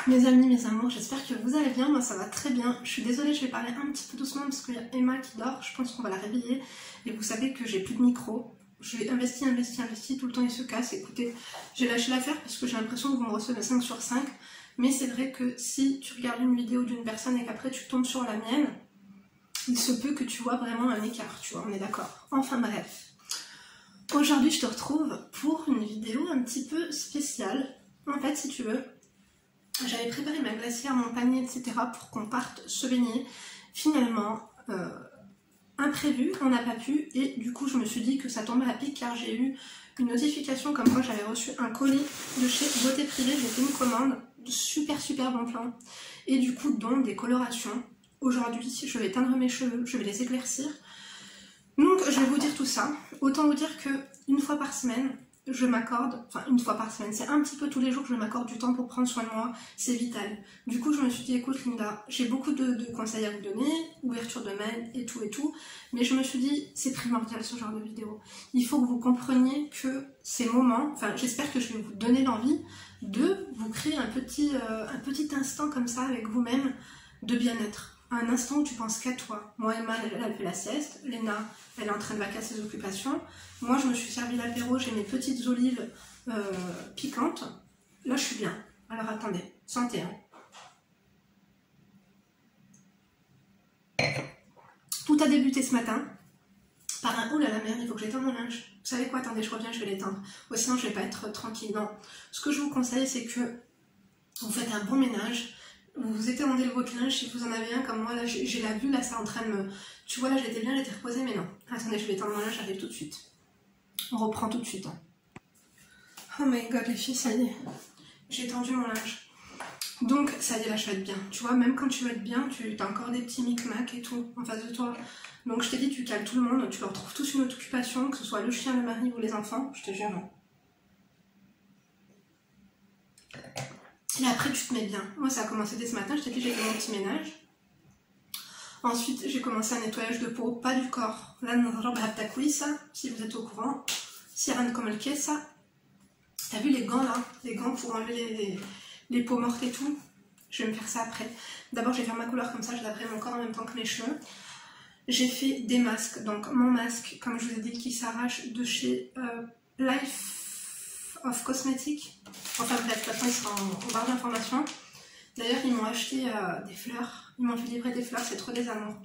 Mes amis, mes amours, j'espère que vous allez bien, moi ça va très bien. Je suis désolée, je vais parler un petit peu doucement parce qu'il y a Emma qui dort, je pense qu'on va la réveiller. Et vous savez que j'ai plus de micro. J'ai investi, tout le temps il se casse. Écoutez, j'ai lâché l'affaire parce que j'ai l'impression que vous me recevez 5 sur 5. Mais c'est vrai que si tu regardes une vidéo d'une personne et qu'après tu tombes sur la mienne, il se peut que tu vois vraiment un écart, tu vois, on est d'accord. Enfin bref. Aujourd'hui je te retrouve pour une vidéo un petit peu spéciale. En fait, si tu veux, j'avais préparé ma glacière, mon panier, etc. pour qu'on parte se baigner. Finalement, imprévu, on n'a pas pu et du coup je me suis dit que ça tombait à pic car j'ai eu une notification comme quoi j'avais reçu un colis de chez Beauté Privée. J'ai fait une commande de super bon plan et du coup donc des colorations. Aujourd'hui je vais teindre mes cheveux, je vais les éclaircir. Donc je vais vous dire tout ça. Autant vous dire que une fois par semaine je m'accorde, enfin une fois par semaine, c'est un petit peu tous les jours que je m'accorde du temps pour prendre soin de moi, c'est vital. Du coup je me suis dit écoute Linda, j'ai beaucoup de conseils à vous donner, ouverture de mail et tout, mais je me suis dit c'est primordial ce genre de vidéo. Il faut que vous compreniez que ces moments, enfin j'espère que je vais vous donner l'envie de vous créer un petit instant comme ça avec vous-même de bien-être. Un instant où tu penses qu'à toi. Moi, Emma, elle fait la sieste. Léna, elle est en train de vaquer à ses occupations. Moi, je me suis servi l'apéro. J'ai mes petites olives piquantes. Là, je suis bien. Alors, attendez. Santé. Hein. Tout a débuté ce matin par un « oh là la merde, il faut que j'étende mon linge ». Vous savez quoi? Attendez, je reviens, je vais l'étendre. Ouais, sinon, je vais pas être tranquille. Non. Ce que je vous conseille, c'est que vous faites un bon ménage. Vous étendez votre linge si vous en avez un comme moi. Là, j'ai la vue, là, c'est en train de me... Tu vois, là, j'étais bien, j'étais reposée, mais non. Attendez, je vais étendre mon linge, j'arrive tout de suite. On reprend tout de suite. Hein. Oh my god, les filles, ça y est. J'ai tendu mon linge. Donc, ça y est, là, je vais être bien. Tu vois, même quand tu vas être bien, tu as encore des petits micmacs et tout en face de toi. Donc, je t'ai dit, tu cales tout le monde, tu leur trouves tous une autre occupation, que ce soit le chien, le mari ou les enfants, je te jure. Et après tu te mets bien. Moi ça a commencé dès ce matin, je t'ai dit j'ai fait mon petit ménage. Ensuite j'ai commencé un nettoyage de peau, pas du corps. Là si vous êtes au courant. Siran comme le ça. T'as vu les gants là? Les gants pour enlever les peaux mortes et tout. Je vais me faire ça après. D'abord je vais faire ma couleur comme ça, je laverai mon corps en même temps que mes cheveux. J'ai fait des masques, donc mon masque, comme je vous ai dit, qui s'arrache de chez Life of Cosmetics. Enfin bref, de toute façon il sera en barre d'informations. D'ailleurs ils m'ont acheté des fleurs, ils m'ont fait livrer des fleurs, c'est trop des amours.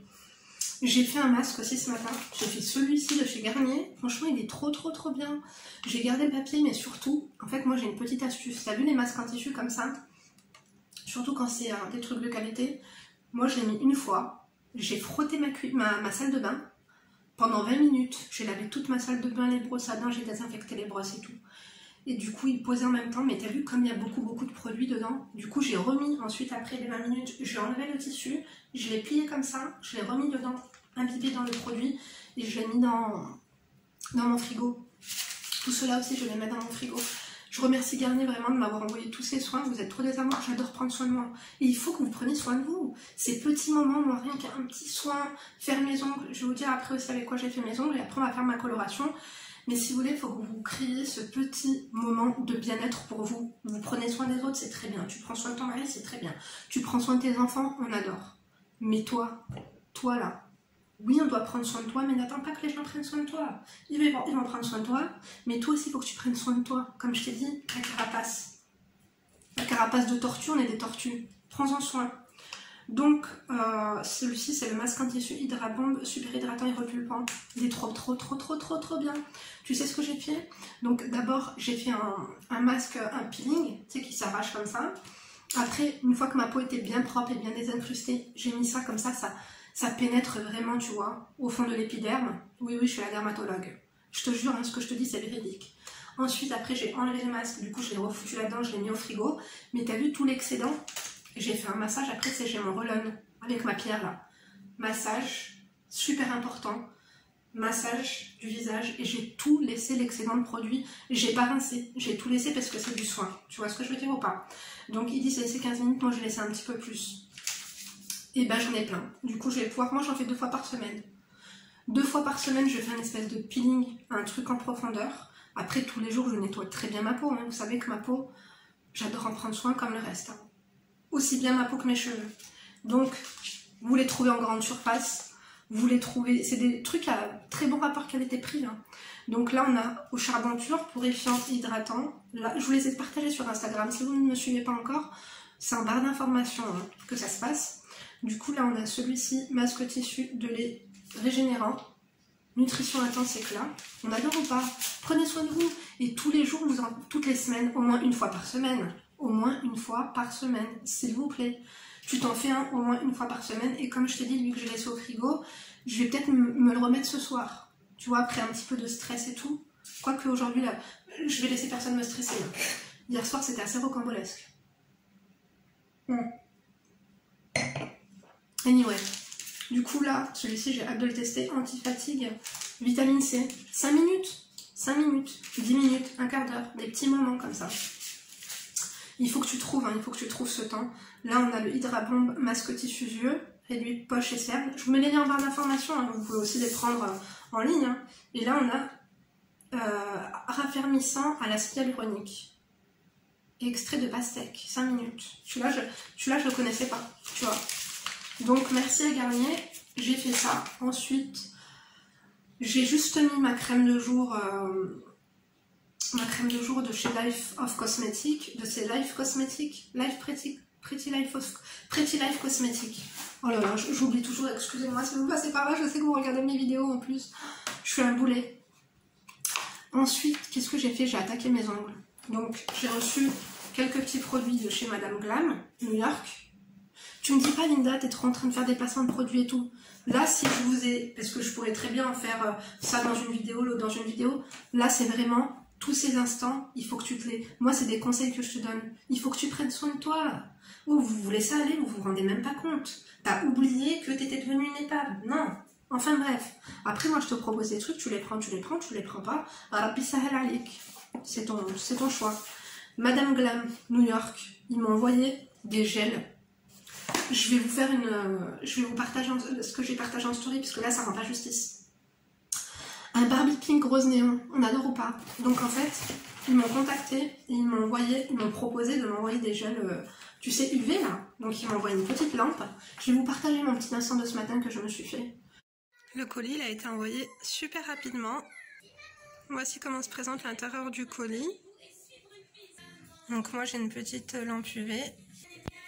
J'ai fait un masque aussi ce matin, j'ai fait celui-ci de chez Garnier, franchement il est trop bien. J'ai gardé le papier mais surtout, en fait moi j'ai une petite astuce, t'as vu les masques en tissu comme ça? Surtout quand c'est des trucs de qualité, moi je l'ai mis une fois, j'ai frotté ma salle de bain pendant 20 minutes, j'ai lavé toute ma salle de bain, les brosses à dents, j'ai désinfecté les brosses et tout. Et du coup, il posait en même temps, mais t'as vu comme il y a beaucoup de produits dedans. Du coup, j'ai remis ensuite, après les 20 minutes, j'ai enlevé le tissu, je l'ai plié comme ça, je l'ai remis dedans, imbibé dans le produit, et je l'ai mis dans mon frigo. Tout cela aussi, je vais mettre dans mon frigo. Je remercie Garnier vraiment de m'avoir envoyé tous ces soins, vous êtes trop des amours, j'adore prendre soin de moi. Et il faut que vous preniez soin de vous. Ces petits moments, moi, rien qu'un petit soin, faire mes ongles, je vais vous dire après aussi avec quoi j'ai fait mes ongles, et après on va faire ma coloration. Mais si vous voulez, il faut que vous créiez ce petit moment de bien-être pour vous. Vous prenez soin des autres, c'est très bien. Tu prends soin de ton mari, c'est très bien. Tu prends soin de tes enfants, on adore. Mais toi là, oui, on doit prendre soin de toi, mais n'attends pas que les gens prennent soin de toi. Ils vont prendre soin de toi, mais toi aussi, il faut que tu prennes soin de toi. Comme je t'ai dit, la carapace. La carapace de tortue, on est des tortues. Prends-en soin. Donc, celui-ci, c'est le masque en tissu Hydra Bomb, super hydratant et repulpant. Il est trop bien. Tu sais ce que j'ai fait? Donc, d'abord, j'ai fait un masque, un peeling, tu sais, qui s'arrache comme ça. Après, une fois que ma peau était bien propre et bien désincrustée, j'ai mis ça comme ça pénètre vraiment, tu vois, au fond de l'épiderme. Oui, je suis la dermatologue. Je te jure, hein, ce que je te dis, c'est véridique. Ensuite, après, j'ai enlevé le masque, du coup, je l'ai refoutu là-dedans, je l'ai mis au frigo. Mais t'as vu tout l'excédent? J'ai fait un massage, après c'est j'ai mon relon avec ma pierre là. Massage, super important. Massage du visage et j'ai tout laissé l'excédent de produit. J'ai pas rincé, j'ai tout laissé parce que c'est du soin. Tu vois ce que je veux dire ou pas? Donc il dit c'est laissé 15 minutes, moi je vais laisser un petit peu plus. Et ben j'en ai plein. Du coup je vais pouvoir, moi j'en fais 2 fois par semaine. 2 fois par semaine je fais un espèce de peeling, un truc en profondeur. Après tous les jours je nettoie très bien ma peau. Hein. Vous savez que ma peau, j'adore en prendre soin comme le reste. Hein. aussi bien ma peau que mes cheveux. Donc, vous les trouvez en grande surface, vous les trouvez, c'est des trucs à très bon rapport qualité-prix. Hein. Donc là, on a au charbon pur, purifiant, hydratant. Là, je vous les ai partagés sur Instagram. Si vous ne me suivez pas encore, c'est en barre d'informations hein, que ça se passe. Du coup, là, on a celui-ci, masque tissu de lait régénérant. Nutrition intense éclat. On adore ou pas? Prenez soin de vous. Et tous les jours, toutes les semaines, au moins une fois par semaine. Au moins une fois par semaine, s'il vous plaît. Tu t'en fais un au moins une fois par semaine. Et comme je t'ai dit, lui que j'ai laissé au frigo, je vais peut-être me le remettre ce soir. Tu vois, après un petit peu de stress et tout. Quoique aujourd'hui, là, je vais laisser personne me stresser. Là. Hier soir, c'était assez rocambolesque. Anyway. Du coup, là, celui-ci, j'ai hâte de le tester. Anti-fatigue, vitamine C. 5 minutes. 5 minutes, 10 minutes, un quart d'heure. Des petits moments comme ça. Il faut que tu trouves, hein, il faut que tu trouves ce temps. Là, on a le Hydra Bomb masque tissu yeux, réduit poche et cernes. Je vous mets les liens en barre d'informations, hein, vous pouvez aussi les prendre en ligne. Hein. Et là, on a raffermissant à l'acide hyaluronique. Et extrait de pastèque, 5 minutes. Celui-là, je le connaissais pas, tu vois. Donc, merci à Garnier, j'ai fait ça. Ensuite, j'ai juste mis ma crème de jour... de chez Life of Cosmetics, de chez Life Cosmetics, Pretty Life Cosmetics. Oh là là, j'oublie toujours, excusez-moi, si vous passez par là, je sais que vous regardez mes vidéos en plus. Je suis un boulet. Ensuite, qu'est-ce que j'ai fait? J'ai attaqué mes ongles. Donc, j'ai reçu quelques petits produits de chez Madame Glam, New York. Tu me dis pas, Linda, t'es trop en train de faire des placements de produits et tout. Là, si je vous ai, parce que je pourrais très bien en faire ça dans une vidéo, l'autre dans une vidéo, là, c'est vraiment... Tous ces instants, il faut que tu te les... Moi, c'est des conseils que je te donne. Il faut que tu prennes soin de toi. Oh, vous vous laissez aller, vous vous rendez même pas compte. T'as oublié que t'étais devenue une épave. Non. Enfin bref. Après, moi, je te propose des trucs, tu les prends pas. C'est ton choix. Madame Glam, New York, ils m'ont envoyé des gels. Je vais vous partager ce que j'ai partagé en story, parce que là, ça rend pas justice. Un Barbie Pink rose néon, on adore ou pas? Donc en fait, ils m'ont contacté et ils m'ont proposé de m'envoyer des gels, tu sais, UV là. Donc ils m'ont envoyé une petite lampe. Je vais vous partager mon petit instant de ce matin que je me suis fait. Le colis il a été envoyé super rapidement. Voici comment se présente l'intérieur du colis. Donc moi j'ai une petite lampe UV.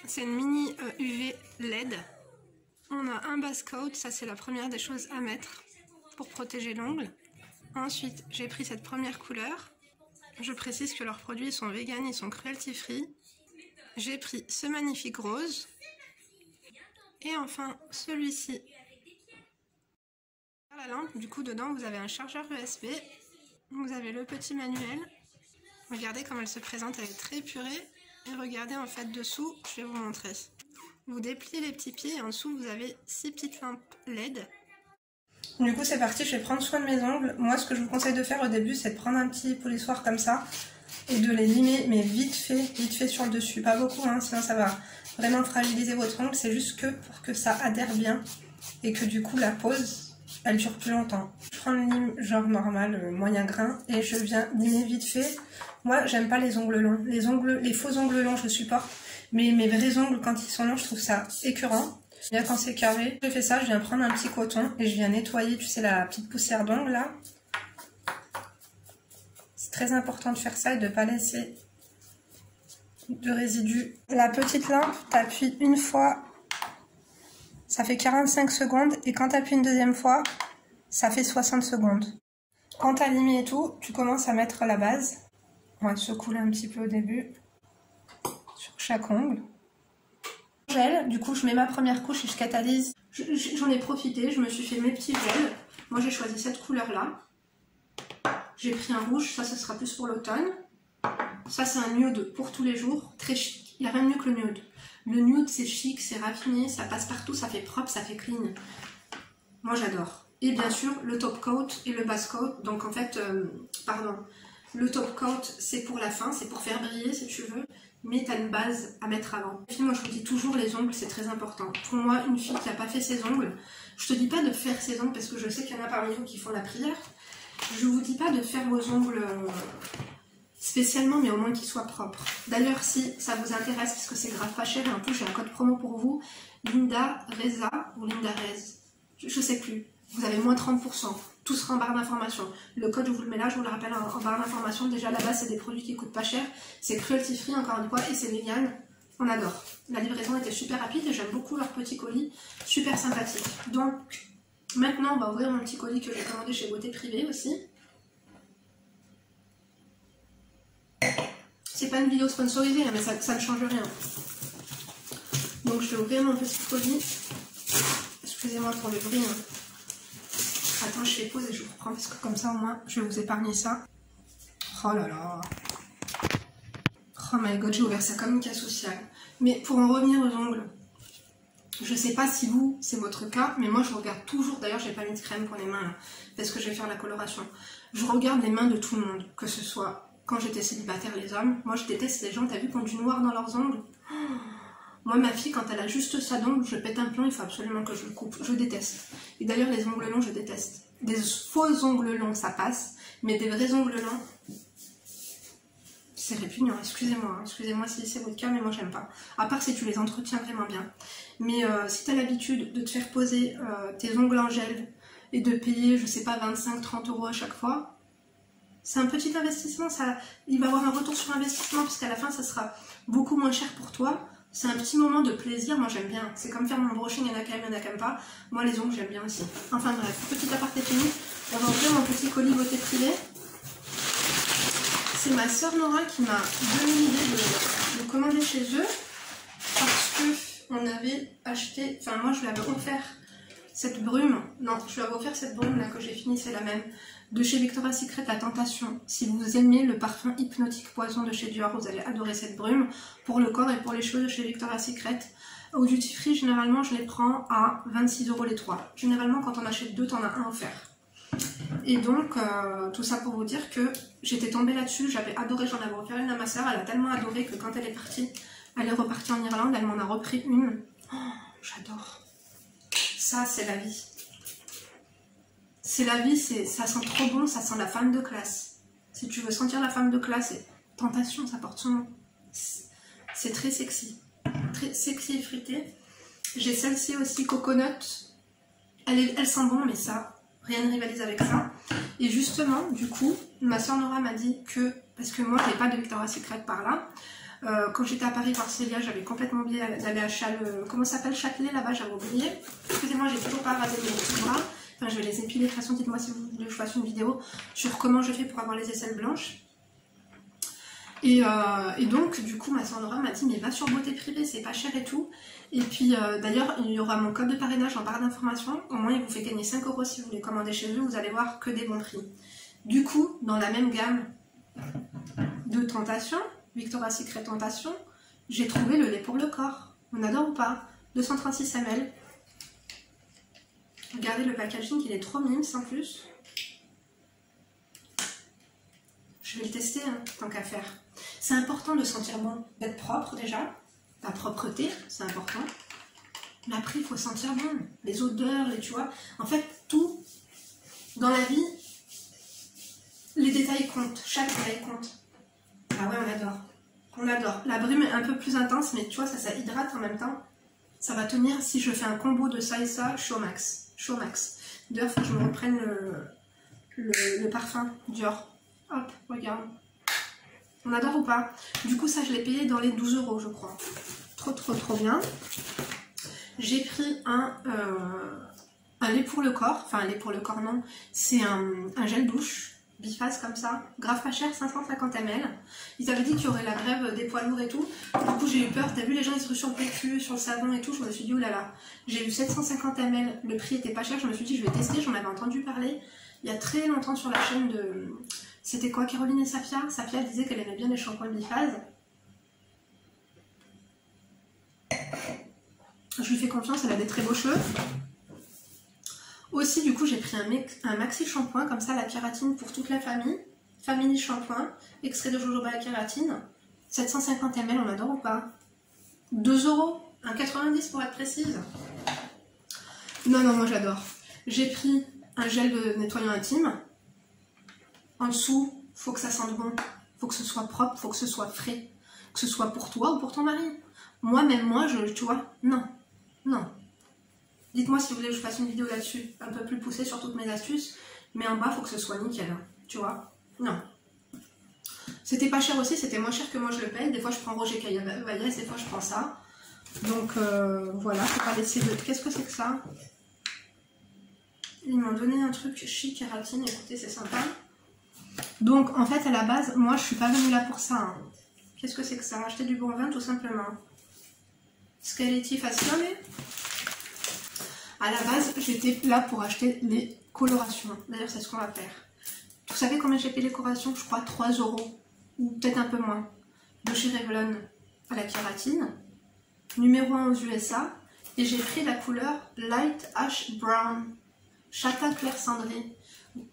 C'est une mini UV LED. On a un base coat, ça c'est la première des choses à mettre pour protéger l'ongle. Ensuite, j'ai pris cette première couleur. Je précise que leurs produits sont vegan, ils sont cruelty free. J'ai pris ce magnifique rose. Et enfin, celui-ci. La lampe, du coup, dedans, vous avez un chargeur USB. Vous avez le petit manuel. Regardez comment elle se présente, elle est très épurée. Et regardez en fait dessous, je vais vous montrer. Vous dépliez les petits pieds et en dessous, vous avez 6 petites lampes LED. Du coup c'est parti, je vais prendre soin de mes ongles. Moi ce que je vous conseille de faire au début c'est de prendre un petit polissoir comme ça et de les limer mais vite fait sur le dessus. Pas beaucoup hein, sinon ça va vraiment fragiliser votre ongle. C'est juste que pour que ça adhère bien et que du coup la pose elle dure plus longtemps. Je prends le lime genre normal, moyen grain et je viens limer vite fait. Moi j'aime pas les ongles longs. Les faux ongles longs je supporte mais mes vrais ongles quand ils sont longs je trouve ça écœurant. Bien quand c'est carré, je fais ça, je viens prendre un petit coton et je viens nettoyer, tu sais, la petite poussière d'ongle là. C'est très important de faire ça et de ne pas laisser de résidus. La petite lampe, tu appuies une fois, ça fait 45 secondes et quand tu appuies une deuxième fois, ça fait 60 secondes. Quand tu as limé et tout, tu commences à mettre la base. On va secouer un petit peu au début sur chaque ongle. Du coup je mets ma première couche et je catalyse. J'en ai profité, je me suis fait mes petits gels. Moi j'ai choisi cette couleur là. J'ai pris un rouge, ça ce sera plus pour l'automne. Ça c'est un nude pour tous les jours, très chic. Il n'y a rien de mieux que le nude. Le nude c'est chic, c'est raffiné, ça passe partout, ça fait propre, ça fait clean. Moi j'adore. Et bien sûr le top coat et le base coat. Donc en fait, le top coat c'est pour la fin, c'est pour faire briller si tu veux. Mais tu as une base à mettre avant. Et puis moi je vous dis toujours les ongles c'est très important. Pour moi une fille qui n'a pas fait ses ongles, je te dis pas de faire ses ongles parce que je sais qu'il y en a parmi vous qui font la prière. Je vous dis pas de faire vos ongles spécialement, mais au moins qu'il soit propre. D'ailleurs, si ça vous intéresse, parce que c'est grave pas cher, et en plus j'ai un code promo pour vous, Linda Reza ou Linda Rez, je sais plus, vous avez moins 30%, tout sera en barre d'information. Le code, je vous le mets là, je vous le rappelle en barre d'information. Déjà là-bas, c'est des produits qui coûtent pas cher, c'est cruelty free encore une fois, et c'est vegan, on adore. La livraison était super rapide et j'aime beaucoup leurs petits colis, super sympathiques. Donc, maintenant, on va ouvrir mon petit colis que j'ai commandé chez Beauté Privée aussi. C'est pas une vidéo sponsorisée, mais ça ne change rien. Donc je vais ouvrir mon petit colis. Excusez-moi pour le bruit. Attends, je fais pause et je vous reprends parce que comme ça au moins je vais vous épargner ça. Oh là là. Oh my god, j'ai ouvert ça comme une cas sociale. Mais pour en revenir aux ongles, je sais pas si vous, c'est votre cas, mais moi je regarde toujours, d'ailleurs j'ai pas mis de crème pour les mains là, parce que je vais faire la coloration. Je regarde les mains de tout le monde, que ce soit quand j'étais célibataire les hommes. Moi je déteste les gens, t'as vu, qui ont du noir dans leurs ongles. Moi ma fille, quand elle a juste ça d'ongles, je pète un plomb, il faut absolument que je le coupe, je déteste. Et d'ailleurs les ongles longs je déteste. Des faux ongles longs ça passe, mais des vrais ongles longs, c'est répugnant, excusez-moi, excusez-moi si c'est votre cas, mais moi j'aime pas. À part si tu les entretiens vraiment bien. Mais si tu as l'habitude de te faire poser tes ongles en gel et de payer, je sais pas, 25-30 € à chaque fois, c'est un petit investissement, il va avoir un retour sur investissement, puisqu'à la fin ça sera beaucoup moins cher pour toi. C'est un petit moment de plaisir, moi j'aime bien. C'est comme faire mon brushing, il y en a qui aiment, il y en a qui n'aiment pas. Moi les ongles j'aime bien aussi. Enfin bref, petit aparté fini, on va ouvrir mon petit colis Beauté Privée. C'est ma soeur Nora qui m'a donné l'idée de commander chez eux, parce que on avait acheté, enfin moi je lui avais offert cette brume, non je lui avais offert cette brume là que j'ai fini, c'est la même, de chez Victoria's Secret, La Tentation. Si vous aimez le parfum hypnotique poison de chez Dior, vous allez adorer cette brume, pour le corps et pour les cheveux de chez Victoria's Secret. Au duty free, généralement je les prends à 26 € les 3. Généralement quand on achète 2, t'en as un offert. Et donc, tout ça pour vous dire que j'étais tombée là-dessus, j'avais adoré, j'en avais offert une à ma soeur, elle a tellement adoré que quand elle est partie, elle est repartie en Irlande, elle m'en a repris une. Oh, j'adore. Ça, c'est la vie. C'est la vie, ça sent trop bon, ça sent la femme de classe. Si tu veux sentir la femme de classe, c'est Tentation, ça porte son nom. C'est très sexy. Très sexy et fruité. J'ai celle-ci aussi, Coconut. Elle sent bon, mais ça, rien ne rivalise avec ça. Et justement, du coup, ma soeur Nora m'a dit que, parce que moi, je n'ai pas de Victoria's Secret par là, quand j'étais à Paris par Célia, j'avais complètement oublié d'aller à comment ça s'appelle, Châtelet, là-bas, j'avais oublié. Excusez-moi, j'ai toujours pas rasé mes petits bras. Enfin, je vais les épiler. De toute façon, dites-moi si vous voulez que je fasse une vidéo sur comment je fais pour avoir les aisselles blanches. Et donc, du coup, ma soeur Nora m'a dit, mais va sur Beauté Privée, c'est pas cher et tout. Et puis, d'ailleurs, il y aura mon code de parrainage en barre d'information. Au moins, il vous fait gagner 5 € si vous les commandez chez eux. Vous allez voir que des bons prix. Du coup, dans la même gamme de Tentation, Victoria's Secret Tentation, j'ai trouvé le lait pour le corps. On adore ou pas? 236 ml. Regardez le packaging, il est trop mime sans plus. Je vais le tester, hein, tant qu'à faire. C'est important de sentir bon, d'être propre déjà. La propreté, c'est important. Mais après, il faut sentir bon. Les odeurs, tu vois. En fait, tout dans la vie, les détails comptent. Chaque détail compte. Ah ouais, on adore. On adore. La brume est un peu plus intense, mais tu vois, ça hydrate en même temps. Ça va tenir. Si je fais un combo de ça et ça, je suis au max. Je suis au max. D'ailleurs, il faut que je me reprenne le parfum Dior. Hop, regarde. On adore ou pas? Du coup, ça, je l'ai payé dans les 12 €, je crois. Trop, trop, trop bien. J'ai pris un lait pour le corps. Enfin, un lait pour le corps, non. C'est un gel douche. Biphase comme ça, grave pas cher, 550 ml. Ils avaient dit qu'il y aurait la grève des poids lourds et tout. Du coup j'ai eu peur, t'as vu les gens ils se ruent sur le PQ, sur le savon et tout. Je me suis dit oulala, j'ai eu 750 ml, le prix était pas cher. Je me suis dit je vais tester, j'en avais entendu parler il y a très longtemps sur la chaîne de... C'était quoi, Caroline et Safia? Safia disait qu'elle aimait bien les shampoings Biphase. Je lui fais confiance, elle a des très beaux cheveux. Aussi, du coup, j'ai pris un maxi shampoing, comme ça, la kératine pour toute la famille. Family shampoing, extrait de jojoba à kératine. 750 ml, on adore ou pas? 2 €, 1,90 pour être précise. Non, non, moi j'adore. J'ai pris un gel de nettoyant intime. En dessous, faut que ça sente bon. faut que ce soit propre, faut que ce soit frais. Que ce soit pour toi ou pour ton mari. Moi, même moi, tu vois, non. Non. Dites-moi si vous voulez que je fasse une vidéo là-dessus, un peu plus poussée sur toutes mes astuces. Mais en bas, faut que ce soit nickel, hein, tu vois. Non. C'était pas cher aussi, c'était moins cher que moi je le paye. Des fois, je prends Roger Caillas, des fois, je prends ça. Donc, voilà, faut pas laisser de... Qu'est-ce que c'est que ça? Ils m'ont donné un truc chic kératine, écoutez, c'est sympa. Donc, en fait, à la base, moi, je suis pas venue là pour ça. Hein. Qu'est-ce que c'est que ça? Acheter du bon vin, tout simplement. Skeletti Faciale. À la base, j'étais là pour acheter les colorations. D'ailleurs, c'est ce qu'on va faire. Vous savez combien j'ai payé les colorations? Je crois 3 €. Ou peut-être un peu moins. De chez Revlon à la kératine. Numéro 1 aux USA. Et j'ai pris la couleur Light Ash Brown. Châtain clair cendré.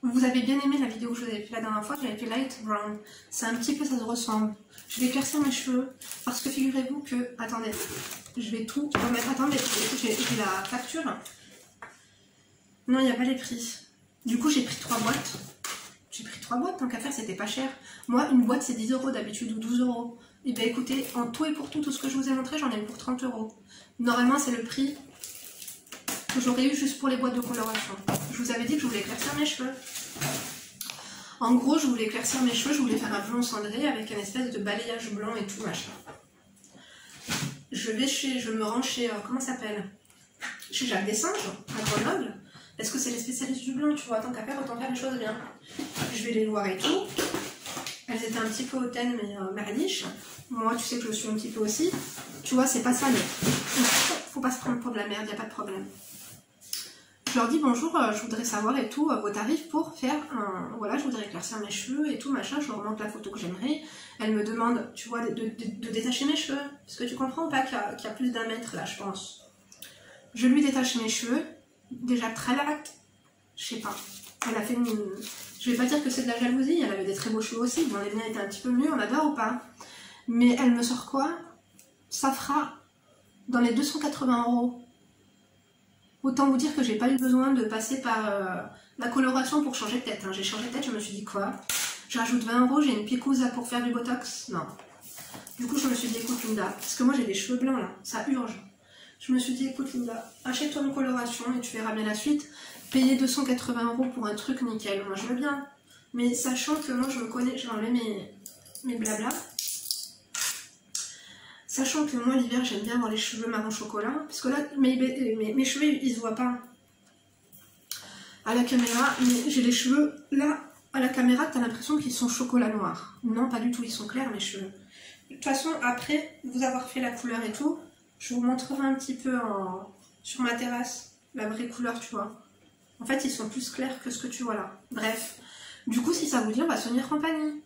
Vous avez bien aimé la vidéo que je vous avais fait la dernière fois, j'avais fait Light Brown. C'est un petit peu, ça se ressemble. Je vais éclaircir mes cheveux parce que figurez-vous que... Attendez, je vais tout remettre. Attendez, j'ai la facture. Non, il n'y a pas les prix. Du coup, j'ai pris 3 boîtes. J'ai pris 3 boîtes, tant qu'à faire, c'était pas cher. Moi, une boîte, c'est 10 € d'habitude ou 12 €. Et bien écoutez, en tout et pour tout ce que je vous ai montré, j'en ai eu pour 30 €. Normalement, c'est le prix que j'aurais eu juste pour les boîtes de coloration. Je vous avais dit que je voulais éclaircir mes cheveux. En gros, je voulais éclaircir mes cheveux, je voulais faire un blond cendré avec un espèce de balayage blanc et tout machin. Je me rends chez, comment ça s'appelle? Chez Jacques Dessinges, à Grenoble. Est-ce que c'est les spécialistes du blanc, tu vois, tant qu'à faire, autant faire les choses bien. Je vais les voir et tout. Elles étaient un petit peu hautaines, mais merdiches. Moi, tu sais que je suis un petit peu aussi. Tu vois, c'est pas ça, mais faut pas se prendre pour de la merde, y a pas de problème. Je leur dis bonjour, je voudrais savoir et tout vos tarifs pour faire un... Voilà, je voudrais éclaircir mes cheveux et tout, machin. Je leur montre la photo que j'aimerais. Elle me demande, tu vois, de détacher mes cheveux. Parce que tu comprends pas qu'il y a plus d'1 mètre là, je pense. Je lui détache mes cheveux. Déjà très latte. Je sais pas. Elle a fait une... Je vais pas dire que c'est de la jalousie. Elle avait des très beaux cheveux aussi. Bon, les miens étaient un petit peu mieux, on adore ou pas. Mais elle me sort quoi? Ça fera dans les 280 €. Autant vous dire que j'ai pas eu besoin de passer par la coloration pour changer de tête. Hein. J'ai changé de tête, je me suis dit quoi? Je rajoute 20 €, j'ai une picouse pour faire du botox? Non. Du coup, je me suis dit, écoute Linda, parce que moi j'ai des cheveux blancs là, ça urge. Je me suis dit, écoute Linda, achète-toi une coloration et tu verras bien la suite. Payer 280 € pour un truc nickel, moi je veux bien. Mais sachant que moi je me connais, je vais enlever mes blabla. Sachant que moi l'hiver j'aime bien avoir les cheveux marron chocolat, parce que là mes cheveux ils se voient pas à la caméra, mais j'ai les cheveux là à la caméra t'as l'impression qu'ils sont chocolat noir. Non pas du tout, ils sont clairs mes cheveux. De toute façon après vous avoir fait la couleur et tout, je vous montrerai un petit peu sur ma terrasse la vraie couleur tu vois. En fait ils sont plus clairs que ce que tu vois là. Bref, du coup si ça vous dit on va se tenir compagnie.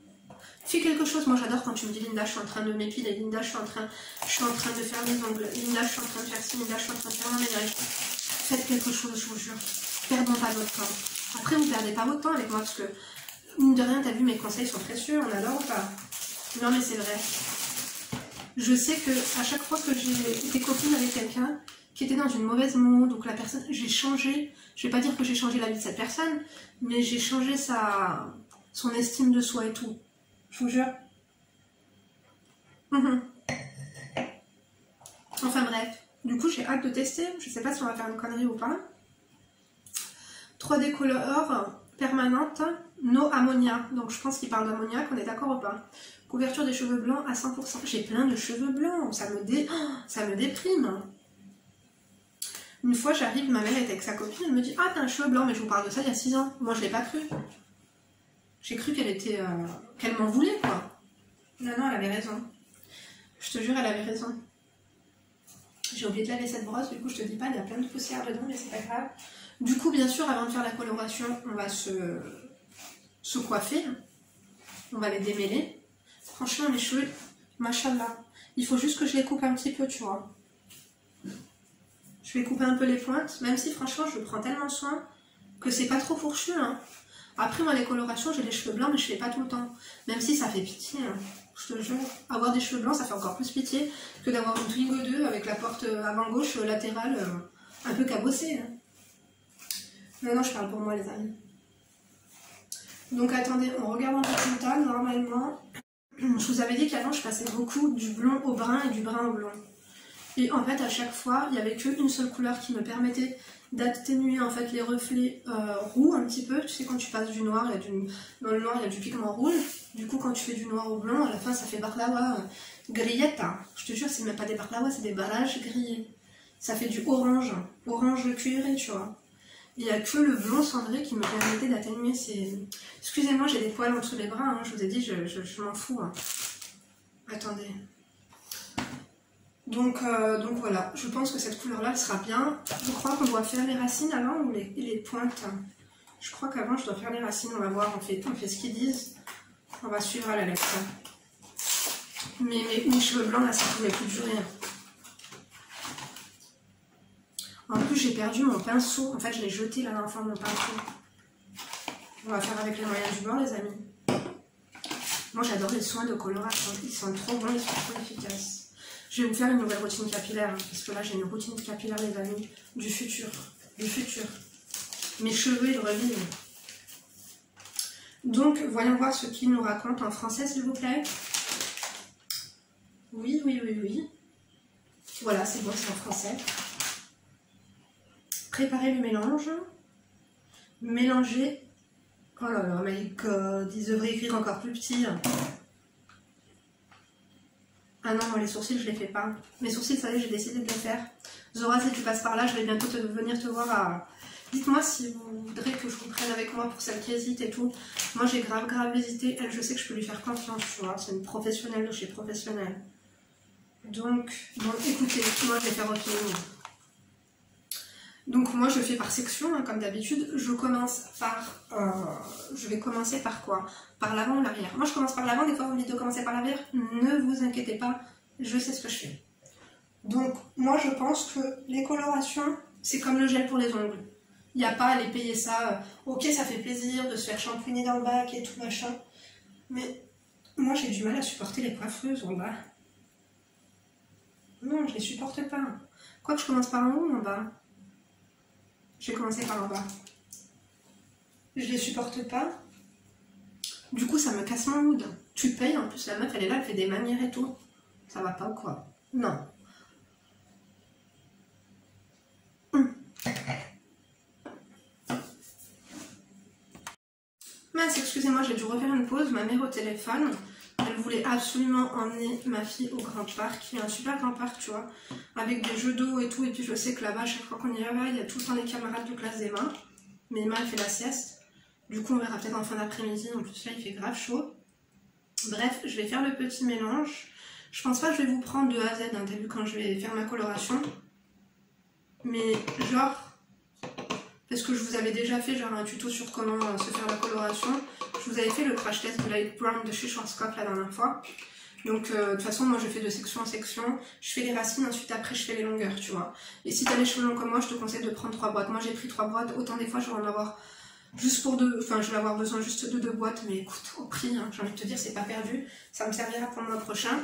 Fais quelque chose, moi j'adore quand tu me dis Linda je suis en train de m'épiler, Linda je suis en train de faire mes ongles, Linda je suis en train de faire ci, Linda je suis en train de faire ma ménage. Faites quelque chose, je vous jure. Perdons pas votre temps. Après vous perdez pas votre temps avec moi parce que mine de rien t'as vu mes conseils sont précieux, on adore ou pas? Non mais c'est vrai. Je sais que à chaque fois que j'ai été copine avec quelqu'un qui était dans une mauvaise mood, donc la personne, j'ai changé, je vais pas dire que j'ai changé la vie de cette personne, mais j'ai changé son estime de soi et tout. Je vous jure. Enfin bref. Du coup, j'ai hâte de tester. Je sais pas si on va faire une connerie ou pas. 3D Color permanente, no ammonia. Donc je pense qu'il parle d'ammoniac, on est d'accord ou pas? Couverture des cheveux blancs à 100%. J'ai plein de cheveux blancs. Ça me déprime. Une fois, j'arrive, ma mère était avec sa copine. Elle me dit, ah, t'as un cheveu blanc. Mais je vous parle de ça il y a 6 ans. Moi, je l'ai pas cru. J'ai cru qu'elle était... qu'elle m'en voulait, quoi. Non, elle avait raison. Je te jure, elle avait raison. J'ai oublié de laver cette brosse, du coup, je te dis pas, il y a plein de poussière dedans, mais c'est pas grave. Du coup, bien sûr, avant de faire la coloration, on va se coiffer. On va les démêler. Franchement, mes cheveux, machallah. Il faut juste que je les coupe un petit peu, tu vois. Je vais couper un peu les pointes, même si, franchement, je prends tellement soin que c'est pas trop fourchu, hein. Après, moi, les colorations, j'ai les cheveux blancs, mais je fais pas tout le temps. Même si ça fait pitié, hein. Je te jure. Avoir des cheveux blancs, ça fait encore plus pitié que d'avoir une Twingo 2 avec la porte avant gauche latérale un peu cabossée. Hein. Non, je parle pour moi, les amis. Donc, attendez, on regarde un peu plus tard, normalement. je vous avais dit qu'avant je passais beaucoup du blond au brun et du brun au blond. Et en fait à chaque fois il n'y avait qu'une seule couleur qui me permettait d'atténuer en fait les reflets roux un petit peu. Tu sais, quand tu passes du noir, dans le noir il y a du pigment rouge. Du coup quand tu fais du noir au blanc, à la fin ça fait baklawa grillette. Hein. Je te jure, c'est même pas des baklawa, c'est des barrages grillés. Ça fait du orange, orange cuiré, tu vois. Il n'y a que le blond cendré qui me permettait d'atténuer ces... Excusez-moi, j'ai des poils en dessous des bras, hein. Je vous ai dit, je m'en fous. Hein. Attendez. Donc voilà, je pense que cette couleur-là sera bien. Je crois qu'on doit faire les racines avant ou les pointes. Je crois qu'avant, je dois faire les racines. On va voir, on fait ce qu'ils disent. On va suivre à la lettre. Mais mes cheveux blancs, là, ça ne pouvait plus durer. En plus, j'ai perdu mon pinceau. En fait, je l'ai jeté la dernière fois, mon pinceau. On va faire avec les moyens du bord, les amis. Moi, j'adore les soins de coloration. Ils sont trop bons, ils sont trop efficaces. Je vais vous faire une nouvelle routine capillaire. Hein, parce que là, j'ai une routine capillaire, les amis, du futur. Du futur. Mes cheveux, ils revivent. Donc, voyons voir ce qu'il nous raconte en français, s'il vous plaît. Oui, oui, oui, oui. Voilà, c'est bon, c'est en français. Préparez le mélange. Mélangez. Oh là là, my god, ils devraient écrire encore plus petit. Ah non, moi les sourcils, je les fais pas. Mes sourcils, ça y est, j'ai décidé de les faire. Zora, si tu passes par là, je vais bientôt venir te voir à... Dites-moi si vous voudrez que je vous prenne avec moi pour celle qui hésite et tout. Moi, j'ai grave hésité. Elle, je sais que je peux lui faire confiance, tu vois. C'est une professionnelle de chez professionnelle. Donc écoutez, moi, je vais faire autre chose. Donc moi je fais par section, hein, comme d'habitude. Je vais commencer par quoi? Par l'avant ou l'arrière. Moi je commence par l'avant, des fois vous me dites de commencer par l'arrière. Ne vous inquiétez pas, je sais ce que je fais. Donc moi je pense que les colorations, c'est comme le gel pour les ongles. Il n'y a pas à les payer ça. Ok, ça fait plaisir de se faire shampouiner dans le bac et tout machin. Mais moi j'ai du mal à supporter les coiffeuses en bas. Non, je les supporte pas. Quoi que je commence par en haut ou en bas? Je vais commencer par en bas. Je les supporte pas. Du coup, ça me casse mon mood. Tu payes, en plus, la meuf, elle est là, elle fait des manières et tout. Ça va pas ou quoi? Non. Mince, excusez-moi, j'ai dû refaire une pause. Ma mère au téléphone. Elle voulait absolument emmener ma fille au grand parc. Il y a un super grand parc, tu vois, avec des jeux d'eau et tout. Et puis je sais que là-bas, chaque fois qu'on y va, il y a tout le temps les camarades de classe d'Emma. Mais Emma, elle fait la sieste. Du coup, on verra peut-être en fin d'après-midi. En plus, là, il fait grave chaud. Bref, je vais faire le petit mélange. Je pense pas que je vais vous prendre de A à Z, hein, t'as vu, quand je vais faire ma coloration. Mais genre... Parce que je vous avais déjà fait genre un tuto sur comment se faire la coloration. Je vous avais fait le crash test de Light Brown de chez Schwarzkopf la dernière fois. Donc de toute façon moi je fais de section en section. Je fais les racines, ensuite après je fais les longueurs, tu vois. Et si t'as les cheveux longs comme moi, je te conseille de prendre 3 boîtes. Moi j'ai pris 3 boîtes, autant des fois je vais en avoir juste pour 2. Enfin je vais avoir besoin juste de 2 boîtes. Mais écoute, au prix, hein, j'ai envie de te dire, c'est pas perdu. Ça me servira pour le mois prochain.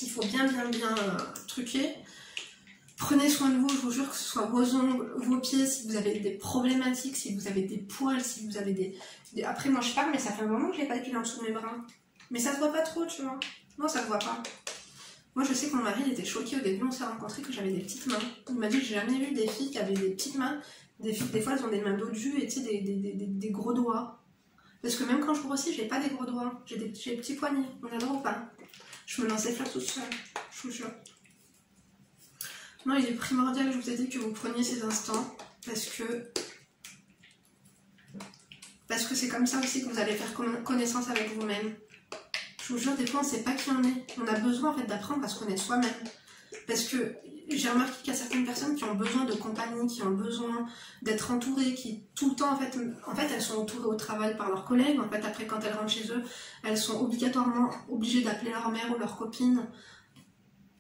Il faut bien truquer. Prenez soin de vous, je vous jure, que ce soit vos ongles, vos pieds, si vous avez des problématiques, si vous avez des poils, si vous avez des... Après, moi je parle, mais ça fait un moment que je l'ai pas épilé en dessous de mes bras. Mais ça se voit pas trop, tu vois. Non, ça se voit pas. Moi, je sais que mon mari il était choqué au début, on s'est rencontrés, que j'avais des petites mains. Il m'a dit que j'ai jamais vu des filles qui avaient des petites mains. Des fois, elles ont des mains dodues et tu sais, des gros doigts. Parce que même quand je grossis, j'ai pas des gros doigts. J'ai des petits poignets. On adore ou pas? Je me lançais faire toute seule, je vous jure. Non, il est primordial, je vous ai dit, que vous preniez ces instants parce que c'est comme ça aussi que vous allez faire connaissance avec vous-même. Je vous jure, des fois on ne sait pas qui on est. On a besoin en fait d'apprendre à se connaître soi-même. Parce que j'ai remarqué qu'il y a certaines personnes qui ont besoin de compagnie, qui ont besoin d'être entourées, qui tout le temps en fait elles sont entourées au travail par leurs collègues. En fait après quand elles rentrent chez eux, elles sont obligatoirement obligées d'appeler leur mère ou leur copine.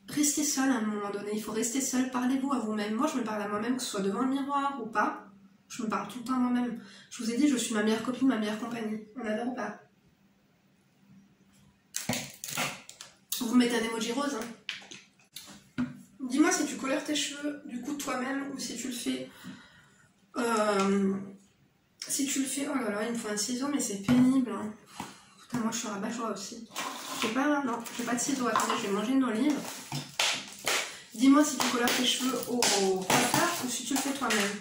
Restez seul à un moment donné, il faut rester seul, parlez-vous à vous-même. Moi je me parle à moi-même, que ce soit devant le miroir ou pas, je me parle tout le temps à moi-même. Je vous ai dit, je suis ma meilleure copine, ma meilleure compagnie. On adore ou pas? Vous mettez un emoji rose, hein. Dis-moi si tu colores tes cheveux du coup toi-même ou si tu le fais... oh là là, il me faut un ciseau mais c'est pénible, hein. Moi je suis rabat-joie aussi. J'ai pas, non, j'ai pas de ciseaux. Attendez, je vais manger une olive. Dis-moi si tu colores tes cheveux au coiffeur ou si tu le fais toi-même.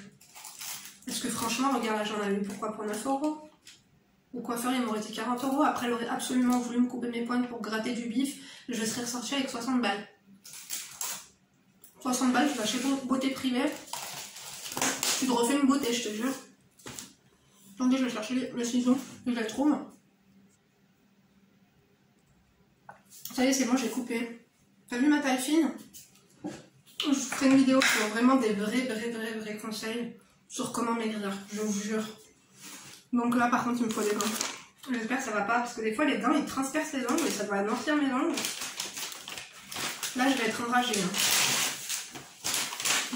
Parce que franchement, regarde là, j'en avais eu pourquoi pour 9 €. Au coiffeur, il m'aurait dit 40 €. Après, il aurait absolument voulu me couper mes pointes pour gratter du bif. Je serais ressortie avec 60 balles. 60 balles, tu vas chez beauté privée. Tu te refais une beauté, je te jure. Attendez, je vais chercher le ciseau. Je les trouve. Ça y est, c'est bon, j'ai coupé. T'as vu ma taille fine? Je ferai une vidéo sur vraiment des vrais conseils sur comment maigrir, je vous jure. Donc là, par contre, il me faut des gants. J'espère que ça va pas, parce que des fois, les gants, ils transpercent les ongles et ça va noircir mes ongles. Là, je vais être enragée. Hein.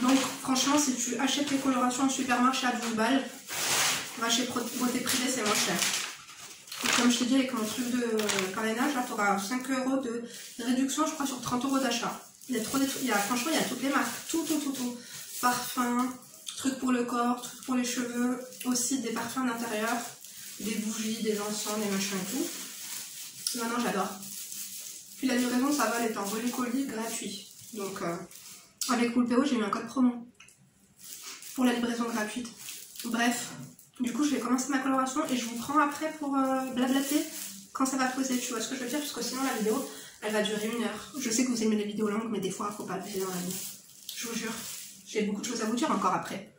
Donc, franchement, si tu achètes les colorations au supermarché à 12 balles, va chez Beauté Privée, c'est moins cher. Et comme je t'ai dit, avec mon truc de parrainage, là, tu auras 5 € de réduction, je crois, sur 30 € d'achat. Il y a trop des trucs, franchement, il y a toutes les marques, tout. Parfum, trucs pour le corps, trucs pour les cheveux, aussi des parfums d'intérieur, des bougies, des encens, des machins et tout. Non, j'adore. Puis la livraison, ça va, elle est en relais colis gratuit. Donc, avec Poulpeo, j'ai eu un code promo pour la livraison gratuite. Bref, du coup, je vais commencer ma coloration et je vous prends après pour blablater quand ça va poser. Tu vois ce que je veux dire? Parce que sinon, la vidéo, elle va durer 1 heure. Je sais que vous aimez les vidéos longues, mais des fois, il ne faut pas le faire dans la vie. Je vous jure. J'ai beaucoup de choses à vous dire encore après.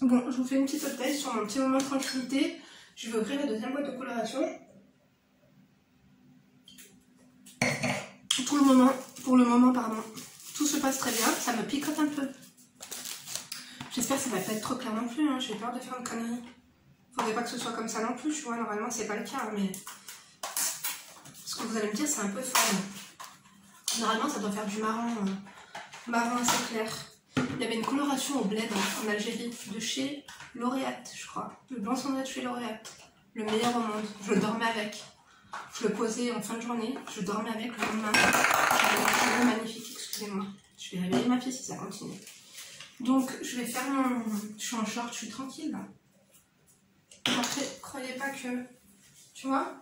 Bon, je vous fais une petite update sur mon petit moment de tranquillité. Je vais ouvrir la deuxième boîte de coloration. Pour le moment, pardon, tout se passe très bien. Ça me picote un peu. J'espère que ça va pas être trop clair non plus. Hein. J'ai peur de faire une connerie. Faudrait pas que ce soit comme ça non plus. Tu vois, normalement, c'est pas le cas. Mais ce que vous allez me dire, c'est un peu fort. Normalement, ça doit faire du marron assez clair. Il y avait une coloration au bled en Algérie de chez L'Oréal, je crois. Le blanc cendré de chez L'Oréal. Le meilleur au monde. Je dormais avec. Je le posais en fin de journée. Je dormais avec le lendemain. J'avais des cheveux magnifiques, excusez-moi. Je vais réveiller ma fille si ça continue. Donc, je vais faire mon... Je suis en short, je suis tranquille là. Après, croyez pas que... Tu vois?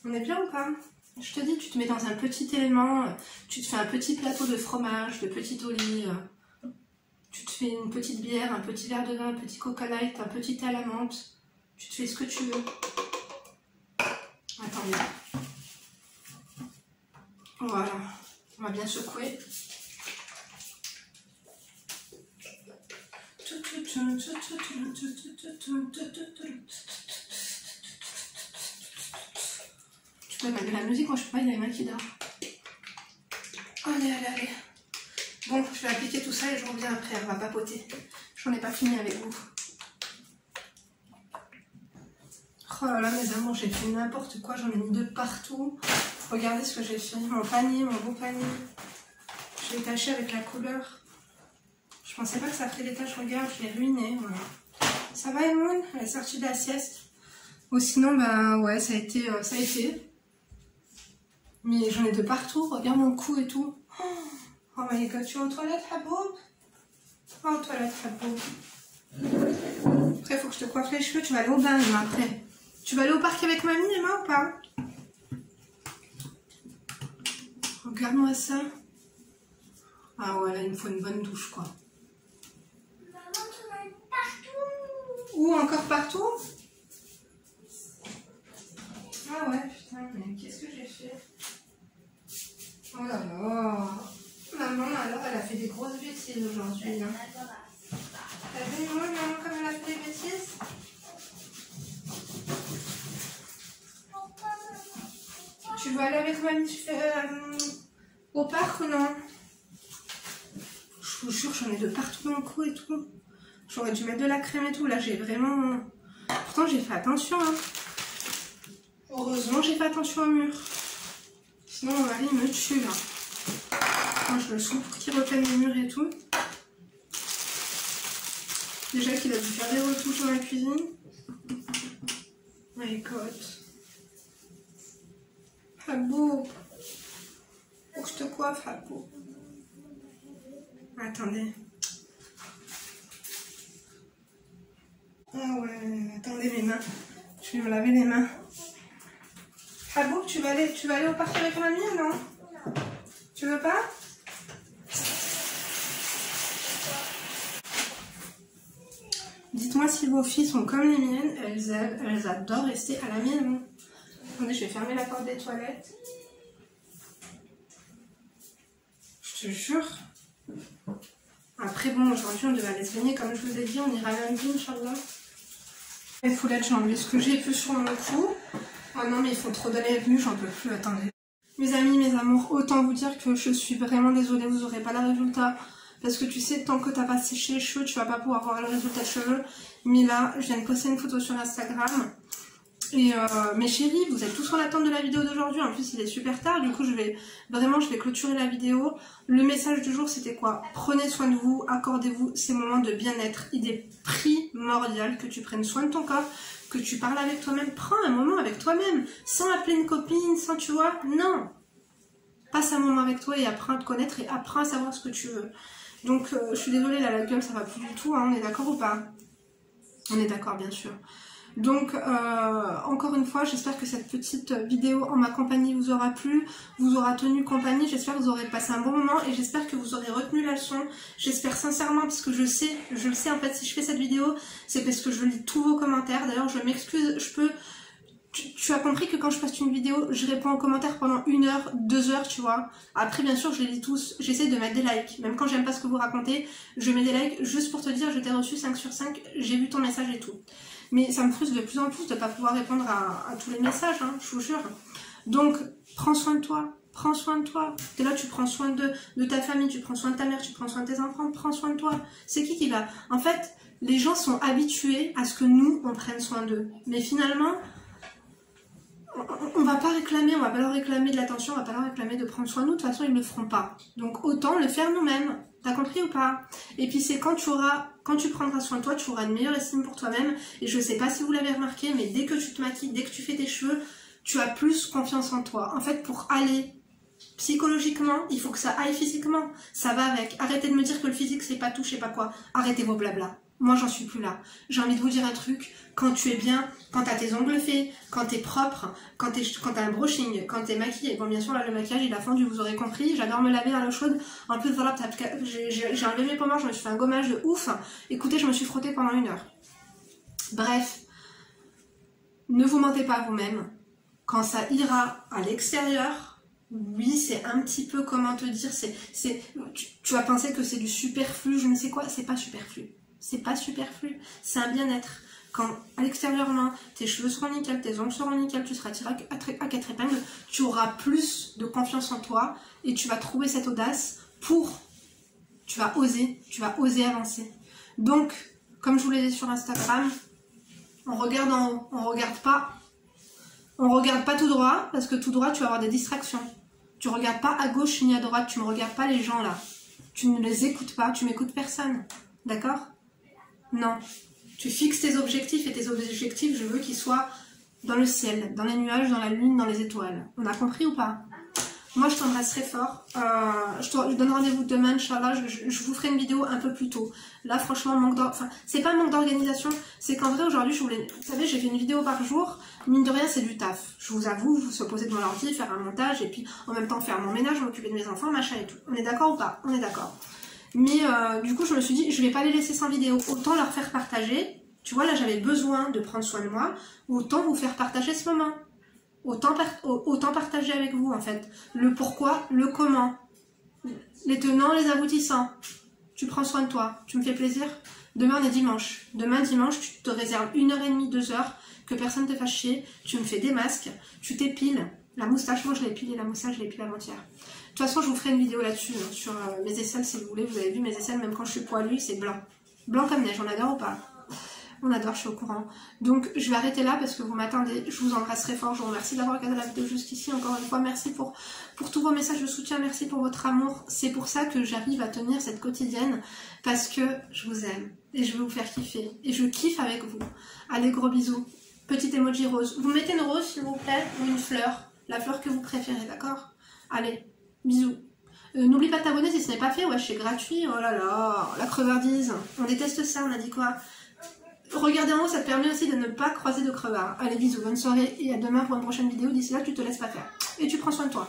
On est bien ou pas? Je te dis, tu te mets dans un petit élément, tu te fais un petit plateau de fromage, de petites olives, tu te fais une petite bière, un petit verre de vin, un petit coca light, un petit thé à la menthe, tu te fais ce que tu veux. Attendez. Voilà, on va bien secouer. Tu peux mettre de la musique, moi je peux pas, il y a les mains qui dort. Allez. Bon, je vais appliquer tout ça et je reviens après, on va papoter. J'en ai pas fini avec vous. Oh là là, mes amours, j'ai fait n'importe quoi, j'en ai mis de partout. Regardez ce que j'ai fait, mon panier, mon beau panier. Je l'ai taché avec la couleur. Je pensais pas que ça ferait des taches, regarde, je l'ai ruiné. Voilà. Ça va, Emoun? Elle est sortie de la sieste. Ou sinon, bah ouais, ça a été. Mais j'en ai de partout, regarde mon cou et tout. Oh my god, tu es aux toilettes, Haboub? Oh, aux toilettes, Haboub. Après, il faut que je te coiffe les cheveux, tu vas aller au bain, Emma, après. Tu vas aller au parc avec mamie, Emma, ou pas? Regarde-moi ça. Ah ouais, là, il me faut une bonne douche, quoi. Maman, tu vas partout. Où, encore partout? Ah ouais, putain, mais qu'est-ce que j'ai fait? Oh là là. Maman, alors, elle a fait des grosses bêtises aujourd'hui. Hein. T'as vu, moi, maman, comme elle a fait des bêtises? Tu veux aller avec mamie au parc ou non? Je vous jure, j'en ai de partout dans le cou et tout. J'aurais dû mettre de la crème et tout. Là, j'ai vraiment... Pourtant, j'ai fait attention. Hein. Heureusement, j'ai fait attention au mur. Sinon, mon mari me tue, là. Moi, je le sens pour qu'il reprenne les murs et tout. Déjà qu'il a dû faire des retouches dans la cuisine. My god. Haboub. Faut que je te coiffe, Haboub. Attendez. Ah ouais, attendez mes mains. Je vais me laver les mains. Abou, tu vas aller au parc avec mamie ou non? Non. Tu veux pas? Dites-moi si vos filles sont comme les miennes, elles adorent rester à la maison. Attendez, je vais fermer la porte des toilettes. Je te jure. Après, bon, aujourd'hui, on devait aller se baigner, comme je vous ai dit, on ira lundi, Inch'Allah. Les foulettes, j'ai enlevé ce que j'ai pu sur mon cou. Oh non, mais ils font trop d'aller et venue, j'en peux plus, attendez. Mes amis, mes amours, autant vous dire que je suis vraiment désolée, vous n'aurez pas le résultat. Parce que tu sais, tant que t'as pas séché les cheveux, tu vas pas pouvoir voir le résultat de cheveux. Mais là, je viens de poster une photo sur Instagram. Et mes chéris, vous êtes tous en attente de la vidéo d'aujourd'hui. En plus, il est super tard. Du coup, je vais clôturer la vidéo. Le message du jour, c'était quoi? Prenez soin de vous, accordez-vous ces moments de bien-être. Il est primordial que tu prennes soin de ton corps, que tu parles avec toi-même. Prends un moment avec toi-même, sans appeler une copine, sans, tu vois, non. Passe un moment avec toi et apprends à te connaître et apprends à savoir ce que tu veux. Donc, je suis désolée, là, la gueule, ça va plus du tout, hein. On est d'accord ou pas? On est d'accord, bien sûr. Donc, encore une fois, j'espère que cette petite vidéo en ma compagnie vous aura plu, vous aura tenu compagnie, j'espère que vous aurez passé un bon moment et j'espère que vous aurez retenu la leçon. J'espère sincèrement, parce que je le sais en fait, si je fais cette vidéo, c'est parce que je lis tous vos commentaires. D'ailleurs, je m'excuse, tu as compris que quand je poste une vidéo, je réponds aux commentaires pendant 1 heure, 2 heures, tu vois. Après, bien sûr, je les lis tous. J'essaie de mettre des likes. Même quand j'aime pas ce que vous racontez, je mets des likes juste pour te dire, je t'ai reçu 5 sur 5, j'ai vu ton message et tout. Mais ça me frustre de plus en plus de ne pas pouvoir répondre à tous les messages, hein, je vous jure. Donc, prends soin de toi. Prends soin de toi. T'es là, tu prends soin de ta famille, tu prends soin de ta mère, tu prends soin de tes enfants, prends soin de toi. C'est qui va? En fait, les gens sont habitués à ce que nous, on prenne soin d'eux. Mais finalement, on va pas réclamer, on va pas leur réclamer de l'attention, on va pas leur réclamer de prendre soin de nous, de toute façon ils ne le feront pas. Donc autant le faire nous-mêmes, t'as compris ou pas? Et puis c'est quand tu prendras soin de toi, tu auras une meilleure estime pour toi-même, et je sais pas si vous l'avez remarqué, mais dès que tu te maquilles, dès que tu fais tes cheveux, tu as plus confiance en toi. En fait, pour aller psychologiquement, il faut que ça aille physiquement, ça va avec. Arrêtez de me dire que le physique c'est pas tout, je sais pas quoi, arrêtez vos blabla. Moi, j'en suis plus là. J'ai envie de vous dire un truc. Quand tu es bien, quand t'as tes ongles faits, quand t'es propre, quand t'as un brushing, quand t'es maquillée. Bon, bien sûr, là, le maquillage, il a fondu, vous aurez compris. J'adore me laver dans l'eau chaude. En plus, voilà, j'ai enlevé mes pommages, je me suis fait un gommage de ouf. Écoutez, je me suis frottée pendant 1 heure. Bref. Ne vous mentez pas vous-même. Quand ça ira à l'extérieur, oui, c'est un petit peu, comment te dire, tu vas penser que c'est du superflu, je ne sais quoi, c'est pas superflu. C'est pas superflu, c'est un bien-être. Quand à l'extérieurement, tes cheveux seront nickel, tes ongles seront nickel, tu seras tiré à 4 épingles, tu auras plus de confiance en toi et tu vas trouver cette audace tu vas oser avancer. Donc, comme je vous l'ai dit sur Instagram, on regarde en haut, on regarde pas tout droit, parce que tout droit, tu vas avoir des distractions. Tu regardes pas à gauche ni à droite, tu ne regardes pas les gens là. Tu ne les écoutes pas, tu m'écoutes personne. D'accord? Non. Tu fixes tes objectifs et tes objectifs, je veux qu'ils soient dans le ciel, dans les nuages, dans la lune, dans les étoiles. On a compris ou pas? Moi, je t'embrasse très fort. Je te donne rendez-vous demain, Inch'Allah. Je vous ferai une vidéo un peu plus tôt. Là, franchement, c'est pas manque d'organisation. C'est qu'en vrai, aujourd'hui, vous savez, j'ai fait une vidéo par jour. Mine de rien, c'est du taf. Je vous avoue, vous se poser devant l'ordi, faire un montage, et puis en même temps faire mon ménage, m'occuper de mes enfants, machin et tout. On est d'accord ou pas? On est d'accord. Mais du coup, je me suis dit, je vais pas les laisser sans vidéo. Autant leur faire partager. Tu vois, là, j'avais besoin de prendre soin de moi. Autant vous faire partager ce moment. Autant partager avec vous, en fait. Le pourquoi, le comment. Les tenants, les aboutissants. Tu prends soin de toi. Tu me fais plaisir. Demain, on est dimanche. Demain, dimanche, tu te réserves 1h30, 2 heures, que personne ne te fasse chier. Tu me fais des masques. Tu t'épiles. La moustache, moi, je l'ai épilée. La moustache, je l'ai épilée avant-hier. De toute façon, je vous ferai une vidéo là-dessus, hein, sur mes aisselles, si vous voulez. Vous avez vu, mes aisselles, même quand je suis poilue, c'est blanc. Blanc comme neige, on adore ou pas? On adore, je suis au courant. Donc, je vais arrêter là parce que vous m'attendez. Je vous embrasserai fort. Je vous remercie d'avoir regardé la vidéo jusqu'ici. Encore une fois, merci pour tous vos messages de soutien. Merci pour votre amour. C'est pour ça que j'arrive à tenir cette quotidienne. Parce que je vous aime. Et je veux vous faire kiffer. Et je kiffe avec vous. Allez, gros bisous. Petit emoji rose. Vous mettez une rose, s'il vous plaît, ou une fleur. La fleur que vous préférez, d'accord? Allez, bisous. N'oublie pas de t'abonner si ce n'est pas fait. Ouais, c'est gratuit. Oh là là, la crevardise. On déteste ça, on a dit quoi? regarder en haut, ça te permet aussi de ne pas croiser de crevards. Allez, bisous, bonne soirée et à demain pour une prochaine vidéo. D'ici là, tu te laisses pas faire. Et tu prends soin de toi.